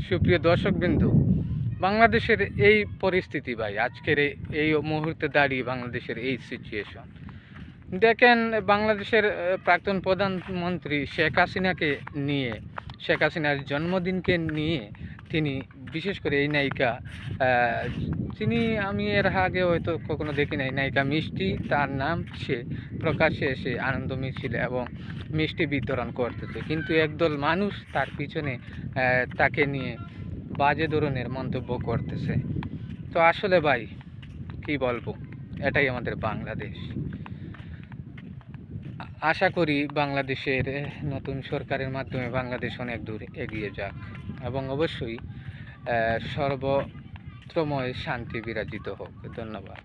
সুপ্রিয় দর্শকবৃন্দু, বাংলাদেশের এই পরিস্থিতি ভাই, আজকের এই মুহূর্তে দাঁড়িয়ে বাংলাদেশের এই সিচুয়েশন দেখেন। বাংলাদেশের প্রাক্তন প্রধানমন্ত্রী শেখ হাসিনাকে নিয়ে, শেখ হাসিনার জন্মদিনকে নিয়ে তিনি, বিশেষ করে এই নায়িকা, তিনি, আমি এর আগে হয়তো কখনো দেখি নাই, নায়িকা মিষ্টি, তার নাম, সে প্রকাশ্যে এসে আনন্দ মিছিল এবং মিষ্টি বিতরণ করতেছে, কিন্তু একদল মানুষ তার পিছনে তাকে নিয়ে বাজে ধরনের মন্তব্য করতেছে। তো আসলে ভাই কি বলবো, এটাই আমাদের বাংলাদেশ। আশা করি বাংলাদেশের নতুন সরকারের মাধ্যমে বাংলাদেশ অনেক দূর এগিয়ে যাক এবং অবশ্যই সর্বত্রময় শান্তি বিরাজিত হোক। ধন্যবাদ।